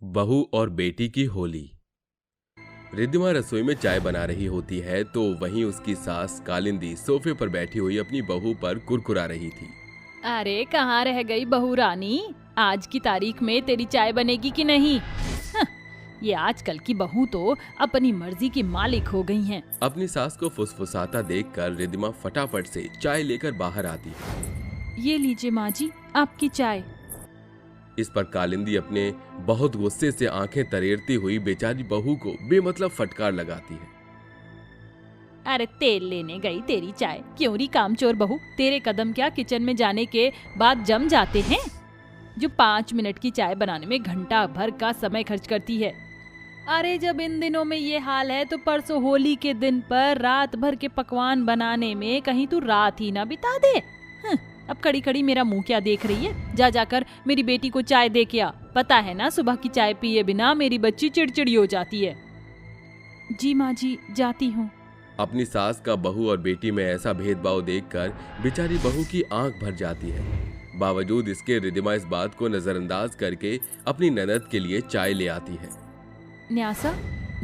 बहू और बेटी की होली। रिद्धिमा रसोई में चाय बना रही होती है तो वहीं उसकी सास कालिंदी सोफे पर बैठी हुई अपनी बहू पर कुरकुरा रही थी। अरे कहाँ रह गई बहू रानी, आज की तारीख में तेरी चाय बनेगी कि नहीं? हं, ये आजकल की बहू तो अपनी मर्जी की मालिक हो गई हैं। अपनी सास को फुसफुसाता देखकर रिद्धिमा फटाफट से चाय लेकर बाहर आती है। ये लीजिए माँ जी, आपकी चाय। इस पर कालिंदी अपने बहुत गुस्से से आंखें तरेरती हुई बेचारी बहू को बेमतलब फटकार लगाती है। अरे तेल लेने गई तेरी चाय, क्यों री कामचोर बहू, तेरे कदम क्या किचन में जाने के बाद जम जाते हैं? जो 5 मिनट की चाय बनाने में घंटा भर का समय खर्च करती है। अरे जब इन दिनों में ये हाल है तो परसों होली के दिन पर रात भर के पकवान बनाने में कहीं तू रात ही ना बिता दे। अब खड़ी खड़ी मेरा मुंह क्या देख रही है? जा जाकर मेरी बेटी को चाय दे के आ। पता है ना सुबह की चाय पिए बिना मेरी बच्ची चिड़चिड़ी हो जाती है। जी माँ जी, जाती हूँ। अपनी सास का बहू और बेटी में ऐसा भेदभाव देखकर बेचारी बहू की आंख भर जाती है। बावजूद इसके रिद्धिमा इस बात को नजरअंदाज करके अपनी ननद के लिए चाय ले आती है। न्यासा,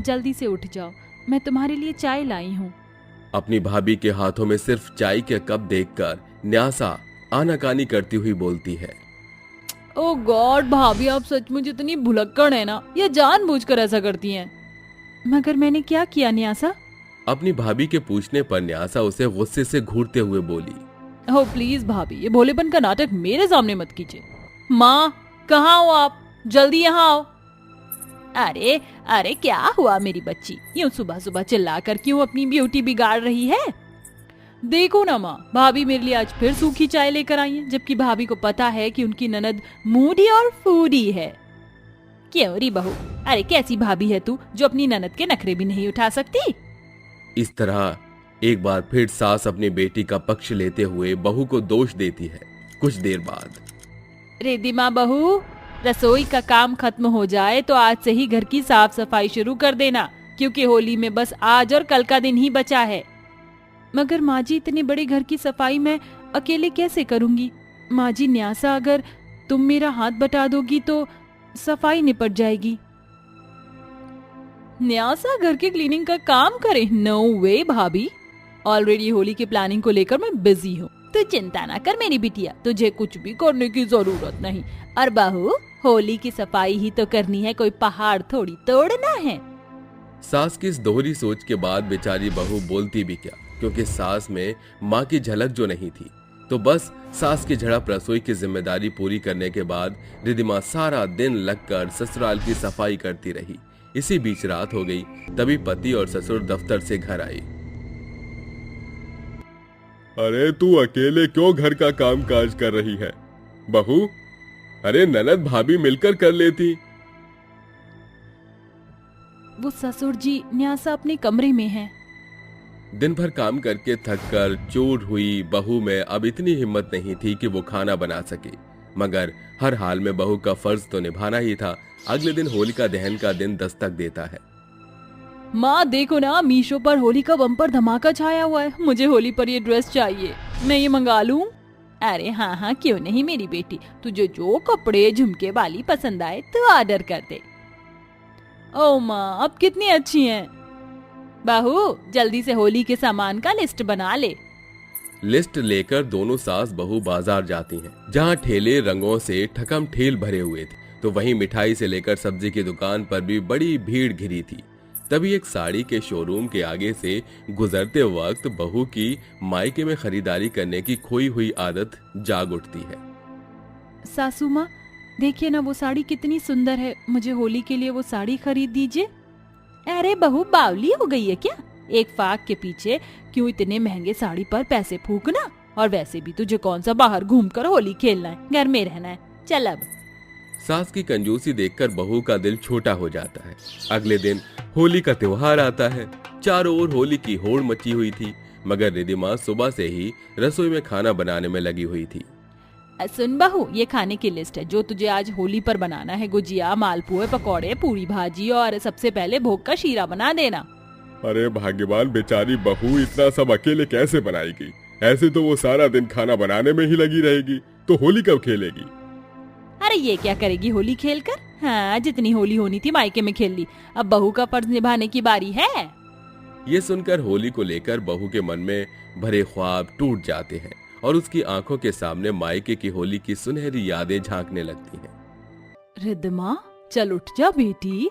जल्दी से उठ जाओ, मैं तुम्हारे लिए चाय लाई हूँ। अपनी भाभी के हाथों में सिर्फ चाय के कप देखकर न्यासा आनाकानी करती हुई बोलती है। ओ गॉड भाभी, आप सचमुच इतनी भुलक्कड़ है ना, ये जानबूझकर ऐसा करती हैं। मगर मैंने क्या किया न्यासा? अपनी भाभी के पूछने पर न्यासा उसे गुस्से से घूरते हुए बोली। ओ प्लीज भाभी, ये भोलेपन का नाटक मेरे सामने मत कीजिए। माँ, कहाँ हो आप? जल्दी यहाँ आओ। अरे अरे क्या हुआ मेरी बच्ची, यूं सुबह सुबह चिल्लाकर क्यों अपनी ब्यूटी बिगाड़ रही है? देखो ना माँ, भाभी मेरे लिए आज फिर सूखी चाय लेकर आई है, जबकि भाभी को पता है कि उनकी ननद मूडी और फूडी है। क्यों री बहू, अरे कैसी भाभी है तू जो अपनी ननद के नखरे भी नहीं उठा सकती? इस तरह एक बार फिर सास अपनी बेटी का पक्ष लेते हुए बहू को दोष देती है। कुछ देर बाद, रिद्धिमा बहू, रसोई का काम खत्म हो जाए तो आज से ही घर की साफ सफाई शुरू कर देना, क्योंकि होली में बस आज और कल का दिन ही बचा है। मगर माँ जी, इतने बड़े घर की सफाई मैं अकेले कैसे करूंगी? माँ जी, न्यासा, अगर तुम मेरा हाथ बटा दोगी तो सफाई निपट जाएगी। न्यासा घर की क्लीनिंग का काम करे? नो वे भाभी, ऑलरेडी होली की प्लानिंग को लेकर मैं बिजी हूँ। तू चिंता ना कर मेरी बिटिया, तुझे कुछ भी करने की जरूरत नहीं। और बहू, होली की सफाई ही तो करनी है, कोई पहाड़ थोड़ी तोड़ना है। सास की इस दोहरी सोच के बाद बेचारी बहू बोलती भी क्या, क्योंकि सास में माँ की झलक जो नहीं थी। तो बस सास की झड़प रसोई की जिम्मेदारी पूरी करने के बाद रिद्धिमा सारा दिन लगकर ससुराल की सफाई करती रही। इसी बीच रात हो गई, तभी पति और ससुर दफ्तर से घर आए। अरे तू अकेले क्यों घर का काम काज कर रही है बहू? अरे ननद भाभी मिलकर कर लेती। वो ससुर जी, न्यासा अपने कमरे में है। दिन भर काम करके थककर चूर हुई बहू में अब इतनी हिम्मत नहीं थी कि वो खाना बना सके, मगर हर हाल में बहू का फर्ज तो निभाना ही था। अगले दिन होलिका दहन का दिन दस्तक देता है। माँ देखो ना, मीशो पर होली का बम्पर धमाका छाया हुआ है। मुझे होली पर ये ड्रेस चाहिए, मैं ये मंगा लूं? अरे हाँ हाँ, क्यों नहीं मेरी बेटी, तुझे जो कपड़े झुमके वाली पसंद आए तो ऑर्डर कर दे। ओ माँ, अब कितनी अच्छी हैं। बहू, जल्दी से होली के सामान का लिस्ट बना ले। लिस्ट लेकर दोनों सास बहू बाजार जाती हैं, जहाँ ठेले रंगों से ठकम ठेल भरे हुए थे, तो वहीं मिठाई से लेकर सब्जी की दुकान पर भी बड़ी भीड़ घिरी थी। तभी एक साड़ी के शोरूम के आगे से गुजरते वक्त बहू की मायके में खरीदारी करने की खोई हुई आदत जाग उठती है। सासू माँ, देखिए ना वो साड़ी कितनी सुंदर है, मुझे होली के लिए वो साड़ी खरीद दीजिए। अरे बहू, बावली हो गई है क्या? एक फाक के पीछे क्यों इतने महंगे साड़ी पर पैसे फूकना? और वैसे भी तुझे कौन सा बाहर घूमकर होली खेलना है, घर में रहना है। चल अब। सास की कंजूसी देखकर बहू का दिल छोटा हो जाता है। अगले दिन होली का त्योहार आता है। चारों ओर होली की होड़ मची हुई थी, मगर रिद्धिमा सुबह से ही रसोई में खाना बनाने में लगी हुई थी। सुन बहू, ये खाने की लिस्ट है जो तुझे आज होली पर बनाना है। गुजिया, मालपुए, पकौड़े, पूरी भाजी और सबसे पहले भोग का शीरा बना देना। अरे भाग्यवान बेचारी बहू, इतना सब अकेले कैसे बनाएगी? ऐसे तो वो सारा दिन खाना बनाने में ही लगी रहेगी, तो होली कब खेलेगी? अरे ये क्या करेगी होली खेलकर? हाँ, जितनी होली होनी थी मायके में खेल ली, अब बहू का फर्ज निभाने की बारी है। ये सुनकर होली को लेकर बहू के मन में भरे ख्वाब टूट जाते हैं और उसकी आंखों के सामने मायके की होली की सुनहरी यादें झांकने लगती हैं। रिद्धिमा, चल उठ जा बेटी।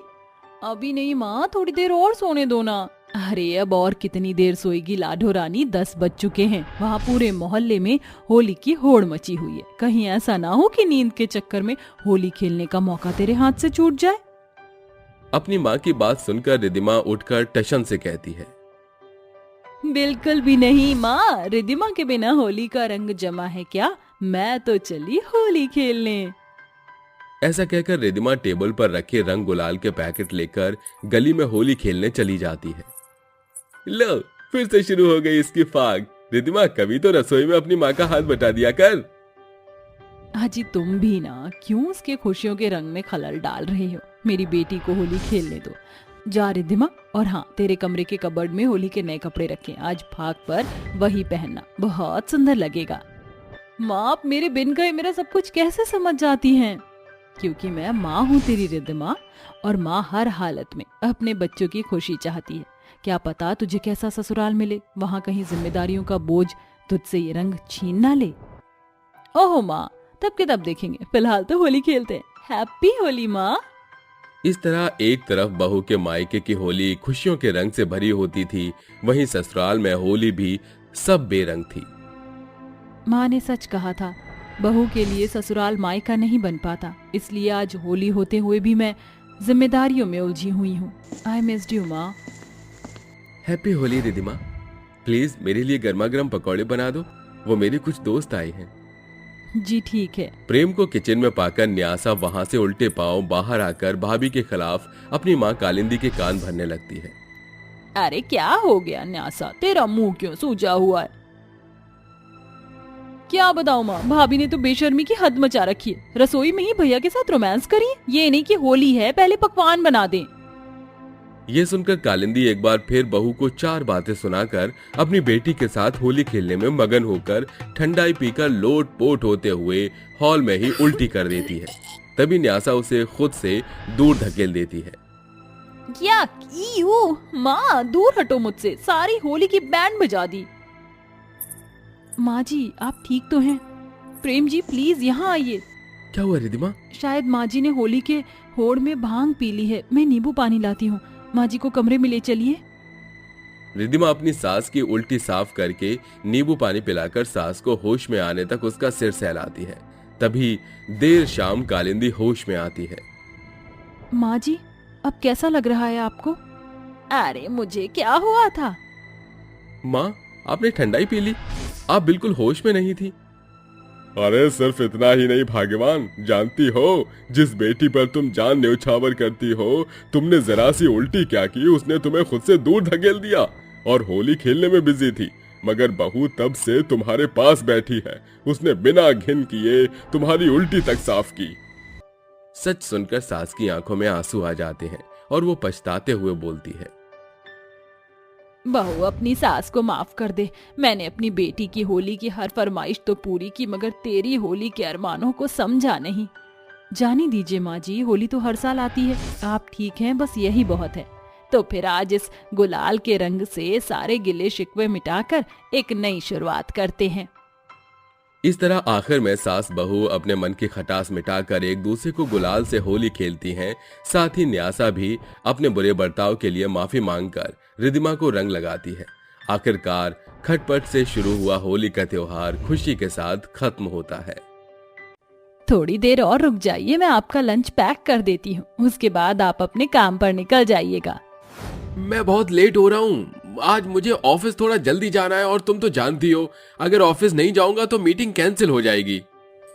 अभी नहीं माँ, थोड़ी देर और सोने दो ना। अरे अब और कितनी देर सोएगी लाडो रानी, 10 बज चुके हैं। वहाँ पूरे मोहल्ले में होली की होड़ मची हुई है। कहीं ऐसा ना हो कि नींद के चक्कर में होली खेलने का मौका तेरे हाथ से छूट जाए। अपनी माँ की बात सुनकर रिद्धिमा उठकर टशन से कहती है, बिल्कुल भी नहीं माँ, रिद्धिमा के बिना होली का रंग जमा है क्या? मैं तो चली होली खेलने। ऐसा कहकर रिद्धिमा टेबल पर रखे रंग गुलाल के पैकेट लेकर गली में होली खेलने चली जाती है। लो, फिर से शुरू हो गई इसकी फाग। रिद्धिमा, कभी तो रसोई में अपनी माँ का हाथ बटा दिया कर। हाजी, तुम भी ना क्यों उसके खुशियों के रंग में खलल डाल रहे हो? मेरी बेटी को होली खेलने दो। जा रिद्धिमा, और हाँ, तेरे कमरे के कबर्ड में होली के नए कपड़े रखे, आज फाग पर वही पहनना, बहुत सुंदर लगेगा। माँ, आप मेरे बिन गए मेरा सब कुछ कैसे समझ जाती हैं? क्योंकि मैं माँ हूँ तेरी रिद्धिमा, और माँ हर हालत में अपने बच्चों की खुशी चाहती है। क्या पता तुझे कैसा ससुराल मिले, वहाँ कहीं जिम्मेदारियों का बोझ तुझसे ये रंग छीन ना ले। ओहो माँ, तब के तब देखेंगे, फिलहाल तो होली खेलते हैं। हैप्पी होली माँ। इस तरह एक तरफ बहू के मायके की होली खुशियों के रंग से भरी होती थी, वहीं ससुराल में होली भी सब बेरंग थी। माँ ने सच कहा था, बहू के लिए ससुराल मायका नहीं बन पाता, इसलिए आज होली होते हुए भी मैं जिम्मेदारियों में उलझी हुई हूँ। आई मिस्ड यू माँ। हैप्पी होली रिद्धिमा, प्लीज मेरे लिए गर्मा गर्म पकौड़े बना दो, वो मेरे कुछ दोस्त आए हैं। जी ठीक है। प्रेम को किचन में पाकर न्यासा वहां से उल्टे पांव बाहर आकर भाभी के खिलाफ अपनी माँ कालिंदी के कान भरने लगती है। अरे क्या हो गया न्यासा, तेरा मुंह क्यों सूजा हुआ है? क्या बताऊं माँ, भाभी ने तो बेशर्मी की हद मचा रखी है। रसोई में ही भैया के साथ रोमांस करी है। ये नहीं कि होली है पहले पकवान बना दें। ये सुनकर कालिंदी एक बार फिर बहू को 4 बातें सुनाकर अपनी बेटी के साथ होली खेलने में मगन होकर ठंडाई पीकर लोट पोट होते हुए हॉल में ही उल्टी कर देती है। तभी न्यासा उसे खुद से दूर धकेल देती है। क्या माँ, दूर हटो मुझसे, सारी होली की बैंड बजा दी। माँ जी, आप ठीक तो हैं? प्रेम जी प्लीज यहाँ आइए। क्या हुआ रिद्धिमा? शायद माँ जी ने होली के होड़ में भांग पी ली है। मैं नींबू पानी लाती हूँ, माँ जी को कमरे में ले चलिए। रिद्धिमा अपनी सास की उल्टी साफ करके नींबू पानी पिलाकर सास को होश में आने तक उसका सिर सहलाती है। तभी देर शाम कालिंदी होश में आती है। माँ जी, अब कैसा लग रहा है आपको? अरे मुझे क्या हुआ था? माँ, आपने ठंडाई पी ली, आप बिल्कुल होश में नहीं थी। अरे सिर्फ इतना ही नहीं भाग्यवान, जानती हो जिस बेटी पर तुम जान न्यौछावर करती हो, तुमने जरा सी उल्टी क्या की, उसने तुम्हें खुद से दूर धकेल दिया और होली खेलने में बिजी थी। मगर बहू तब से तुम्हारे पास बैठी है, उसने बिना घिन किए तुम्हारी उल्टी तक साफ की। सच सुनकर सास की आंखों में आंसू आ जाते हैं और वो पछताते हुए बोलती है, बहू अपनी सास को माफ कर दे। मैंने अपनी बेटी की होली की हर फरमाइश तो पूरी की, मगर तेरी होली के अरमानों को समझा नहीं। जाने दीजिए माँ जी, होली तो हर साल आती है, आप ठीक हैं, बस यही बहुत है। तो फिर आज इस गुलाल के रंग से सारे गिले शिकवे मिटाकर एक नई शुरुआत करते हैं। इस तरह आखिर में सास बहू अपने मन की खटास मिटाकर एक दूसरे को गुलाल से होली खेलती हैं। साथ ही न्यासा भी अपने बुरे बर्ताव के लिए माफी मांगकर रिद्धिमा को रंग लगाती है। आखिरकार खटपट से शुरू हुआ होली का त्योहार खुशी के साथ खत्म होता है। थोड़ी देर और रुक जाइए, मैं आपका लंच पैक कर देती हूँ, उसके बाद आप अपने काम पर निकल जाइएगा। मैं बहुत लेट हो रहा हूँ, आज मुझे ऑफिस थोड़ा जल्दी जाना है और तुम तो जानती हो अगर ऑफिस नहीं जाऊंगा तो मीटिंग कैंसिल हो जाएगी।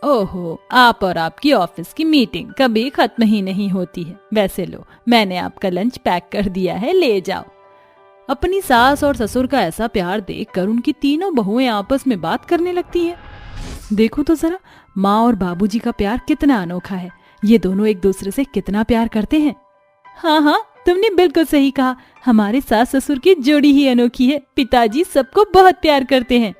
ओहो, आप और आपकी ऑफिस की मीटिंग कभी खत्म ही नहीं होती है। वैसे लो, मैंने आपका लंच पैक कर दिया है, ले जाओ। अपनी सास और ससुर का ऐसा प्यार देखकर उनकी तीनों बहुएं आपस में बात करने लगती हैं। देखो तो जरा, माँ और बाबूजी का प्यार कितना अनोखा है। ये दोनों एक दूसरे से कितना प्यार करते हैं। हाँ हाँ, तुमने बिल्कुल सही कहा, हमारे सास ससुर की जोड़ी ही अनोखी है। पिताजी सबको बहुत प्यार करते हैं।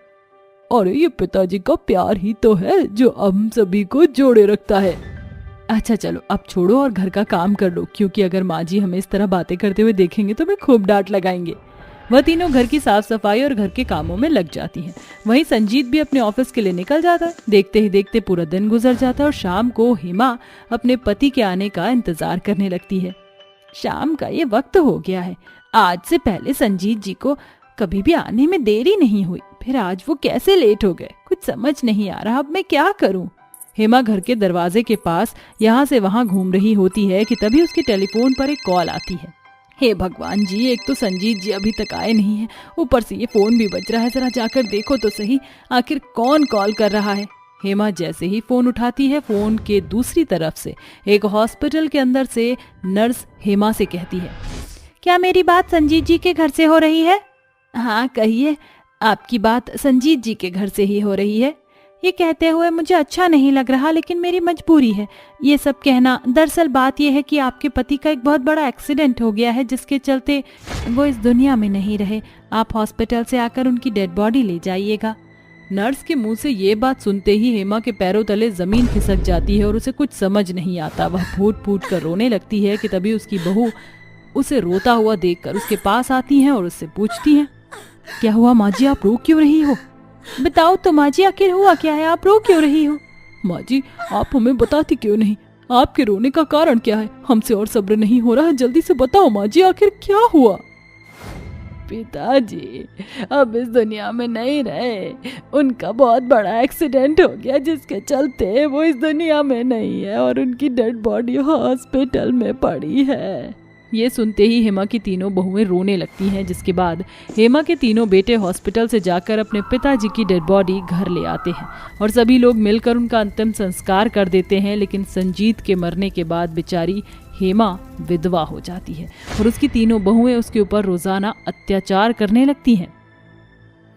और ये पिताजी का प्यार ही तो है जो हम सभी को जोड़े रखता है। अच्छा चलो अब छोड़ो और घर का काम कर लो, क्योंकि अगर माँ जी हमें इस तरह बातें करते हुए देखेंगे तो हमें खूब डांट लगाएंगे। वह तीनों घर की साफ सफाई और घर के कामों में लग जाती हैं। वहीं संजीत भी अपने ऑफिस के लिए निकल जाता है। देखते ही देखते पूरा दिन गुजर जाता है और शाम को हेमा अपने पति के आने का इंतजार करने लगती है। शाम का ये वक्त हो गया है, आज से पहले संजीत जी को कभी भी आने में देरी नहीं हुई, फिर आज वो कैसे लेट हो गए, कुछ समझ नहीं आ रहा, अब मैं क्या करूं। हेमा घर के दरवाजे के पास यहाँ से वहाँ घूम रही होती है कि तभी उसके टेलीफोन पर एक कॉल आती है। हे भगवान जी, एक तो संजीत जी अभी तक आए नहीं है, ऊपर से ये फोन भी बज रहा है, जरा जाकर देखो तो सही आखिर कौन कॉल कर रहा है। हेमा जैसे ही फोन उठाती है, फोन के दूसरी तरफ से एक हॉस्पिटल के अंदर से नर्स हेमा से कहती है, क्या मेरी बात संजीत जी के घर से हो रही है? हाँ कहिए, आपकी बात संजीत जी के घर से ही हो रही है। ये कहते हुए मुझे अच्छा नहीं लग रहा, लेकिन मेरी मजबूरी है ये सब कहना। दरअसल बात यह है कि आपके पति का एक बहुत बड़ा एक्सीडेंट हो गया है, जिसके चलते वो इस दुनिया में नहीं रहे। आप हॉस्पिटल से आकर उनकी डेड बॉडी ले जाइएगा। नर्स के मुंह से ये बात सुनते ही हेमा के पैरों तले जमीन खिसक जाती है और उसे कुछ समझ नहीं आता। वह फूट फूट कर रोने लगती है कि तभी उसकी बहू उसे रोता हुआ देखकर उसके पास आती हैं और उससे पूछती हैं, क्या हुआ माँ जी, आप रो क्यों रही हो? बताओ तो माँ जी, आखिर हुआ क्या है, आप रो क्यों रही हो? माँ जी, आप हमें बताती क्यों नहीं? आपके रोने का कारण क्या है? हमसे और सब्र नहीं हो रहा, जल्दी से बताओ माँ जी, आखिर क्या हुआ? पिताजी अब इस दुनिया में नहीं रहे, उनका बहुत बड़ा एक्सीडेंट हो गया, जिसके चलते वो इस दुनिया में नहीं है और उनकी डेड बॉडी हॉस्पिटल में पड़ी है। ये सुनते ही हेमा की तीनों बहुएं रोने लगती हैं, जिसके बाद हेमा के तीनों बेटे हॉस्पिटल से जाकर अपने पिताजी की डेड बॉडी घर ले आते हैं और सभी लोग मिलकर उनका अंतिम संस्कार कर देते हैं। लेकिन संजीत के मरने के बाद बेचारी हेमा विधवा हो जाती है और उसकी तीनों बहुएं उसके ऊपर रोजाना अत्याचार करने लगती हैं।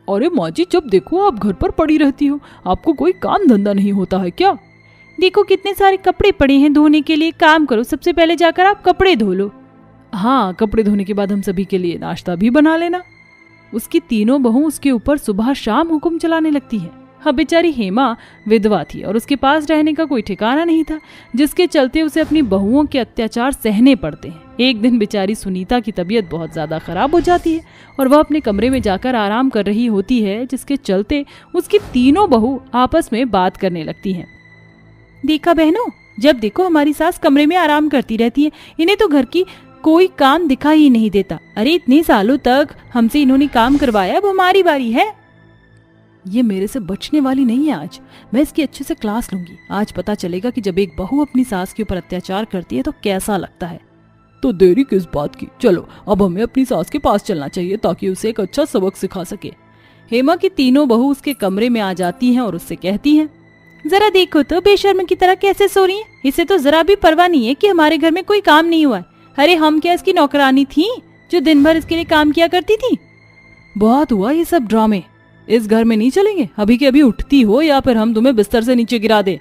अरे माँ जी, जब देखो आप घर पर पड़ी रहती हो, आपको कोई काम धंधा नहीं होता है क्या? देखो कितने सारे कपड़े पड़े हैं धोने के लिए, काम करो, सबसे पहले जाकर आप कपड़े धो लो। हाँ, कपड़े धोने के बाद हम सभी के लिए नाश्ता भी बना लेना। उसकी तीनों बहू उसके ऊपर सुबह शाम हुक्म चलाने लगती है। हाँ, बेचारी हेमा विधवा थी और उसके पास रहने का कोई ठिकाना नहीं था, जिसके चलते उसे अपनी बहुओं के अत्याचार सहने पड़ते हैं। एक दिन बेचारी सुनीता की तबीयत बहुत ज्यादा खराब हो जाती है और वह अपने कमरे में जाकर आराम कर रही होती है, जिसके चलते उसकी तीनों बहू आपस में बात करने लगती हैं। देखा बहनों, जब देखो हमारी सास कमरे में आराम करती रहती है, इन्हें तो घर की कोई काम दिखाई ही नहीं देता। अरे इतने सालों तक हमसे इन्होंने काम करवाया, अब हमारी बारी है। ये मेरे से बचने वाली नहीं है, आज मैं इसकी अच्छे से क्लास लूंगी। आज पता चलेगा कि जब एक बहू अपनी सास के ऊपर अत्याचार करती है तो कैसा लगता है। तो देरी किस बात की, चलो अब हमें अपनी सास के पास चलना चाहिए ताकि उसे एक अच्छा सबक सिखा सके। हेमा की तीनों बहू उसके कमरे में आ जाती हैं और उससे कहती हैं, जरा देखो तो बेशर्म की तरह कैसे सो रही है। इसे तो जरा भी परवाह नहीं है कि हमारे घर में कोई काम नहीं हुआ है। अरे हम क्या इसकी नौकरानी थी जो दिन भर इसके लिए काम किया करती थी? बहुत हुआ ये सब ड्रामे, इस घर में नहीं चलेंगे। अभी के अभी उठती हो या फिर हम तुम्हें बिस्तर से नीचे गिरा दे।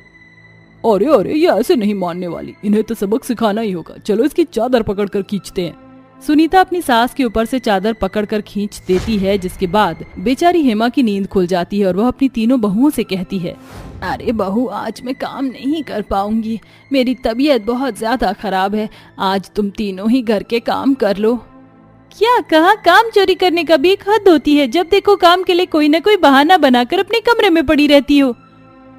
अरे अरे, ये ऐसे नहीं मानने वाली, इन्हें तो सबक सिखाना ही होगा। चलो इसकी चादर पकड़कर खींचते हैं। सुनीता अपनी सास के ऊपर से चादर पकड़कर खींच देती है, जिसके बाद बेचारी हेमा की नींद खुल जाती है और वह अपनी तीनों बहुओं से कहती है, अरे बहू, आज मैं काम नहीं कर पाऊंगी, मेरी तबीयत बहुत ज्यादा खराब है, आज तुम तीनों ही घर के काम कर लो। क्या कहा? काम चोरी करने का भी एक हद होती है। जब देखो काम के लिए कोई न कोई बहाना बनाकर अपने कमरे में पड़ी रहती हो।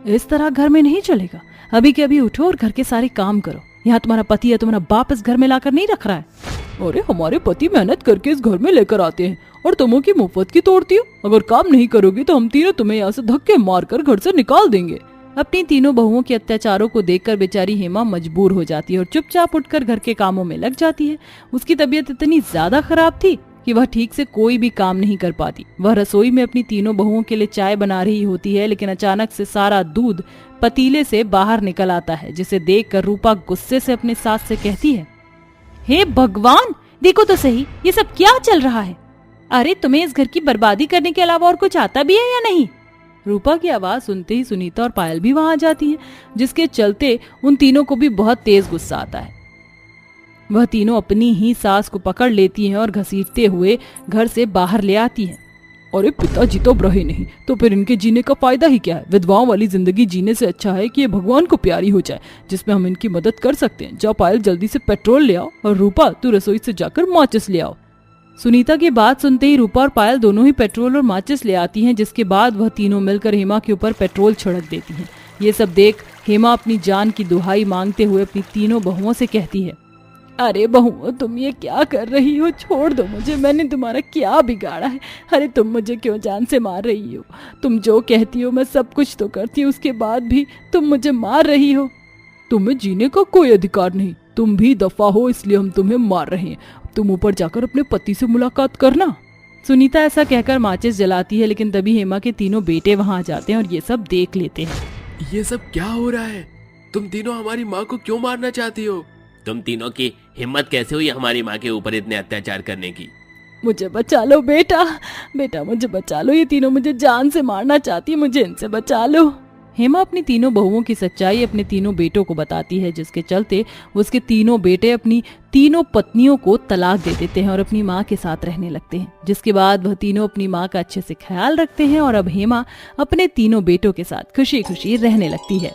इस तरह घर में नहीं चलेगा। अभी के अभी उठो और घर के सारे काम करो। यहाँ तुम्हारा पति है, तुम्हारा बाप इस घर में लाकर नहीं रख रहा है। अरे हमारे पति मेहनत करके इस घर में लेकर आते हैं और तुमों की मुफ्त की तोड़ती हो। अगर काम नहीं करोगी तो हम तीनों तुम्हें यहाँ से धक्के मारकर घर से निकाल देंगे। अपनी तीनों बहुओं के अत्याचारों को देखकर बेचारी हेमा मजबूर हो जाती है और चुपचाप उठकर घर के कामों में लग जाती है। उसकी तबीयत इतनी ज्यादा खराब थी कि वह ठीक से कोई भी काम नहीं कर पाती। वह रसोई में अपनी तीनों बहुओं के लिए चाय बना रही होती है, लेकिन अचानक से सारा दूध पतीले से बाहर निकल आता है, जिसे देखकर रूपा गुस्से से अपने सास से कहती है, हे भगवान, देखो तो सही ये सब क्या चल रहा है। अरे तुम्हें इस घर की बर्बादी करने के अलावा और कुछ आता भी है या नहीं? रूपा की आवाज सुनते ही सुनीता और पायल भी वहां आ जाती हैं, जिसके चलते उन तीनों को भी बहुत तेज गुस्सा आता है। वह तीनों अपनी ही सास को पकड़ लेती हैं और घसीटते हुए घर से बाहर ले आती हैं। अरे पिताजी तो अब रहे नहीं, तो फिर इनके जीने का फायदा ही क्या है। विधवाओं वाली जिंदगी जीने से अच्छा है कि ये भगवान को प्यारी हो जाए, जिसमें हम इनकी मदद कर सकते हैं। जाओ पायल, जल्दी से पेट्रोल ले आओ, और रूपा तू रसोई से जाकर माचिस ले आओ। सुनीता की बात सुनते ही रूपा और पायल दोनों ही पेट्रोल और माचिस ले आती हैं, जिसके बाद वह तीनों मिलकर हेमा के ऊपर पेट्रोल छिड़क देती हैं। ये सब देख हेमा अपनी जान की दुहाई मांगते हुए अपनी तीनों बहुओं से कहती है, अरे बहुओं, तुम ये क्या कर रही हो? छोड़ दो मुझे, मैंने तुम्हारा क्या बिगाड़ा है? अरे तुम मुझे क्यों जान से मार रही हो? तुम जो कहती हो मैं सब कुछ तो करती हूँ, उसके बाद भी तुम मुझे मार रही हो। तुम्हें जीने का कोई अधिकार नहीं, तुम भी दफा हो, इसलिए हम तुम्हें मार रहे हैं। तुम ऊपर जाकर अपने पति से मुलाकात करना। सुनीता ऐसा कहकर माचिस जलाती है, लेकिन तभी हेमा के तीनों बेटे वहां आ जाते हैं और ये सब देख लेते हैं। ये सब क्या हो रहा है? तुम तीनों हमारी माँ को क्यों मारना चाहती हो? तुम तीनों की हिम्मत कैसे हुई हमारी माँ के ऊपर इतने अत्याचार करने की? मुझे बचा लो बेटा, बेटा मुझे बचा लो, ये तीनों मुझे जान से मारना चाहती है, मुझे इनसे बचा लो। हेमा अपनी तीनों बहुओं की सच्चाई अपने तीनों बेटों को बताती है, जिसके चलते उसके तीनों बेटे अपनी तीनों पत्नियों को तलाक दे देते हैं और अपनी माँ के साथ रहने लगते हैं। जिसके बाद वह तीनों अपनी माँ का अच्छे से ख्याल रखते हैं और अब हेमा अपने तीनों बेटों के साथ खुशी खुशी रहने लगती है।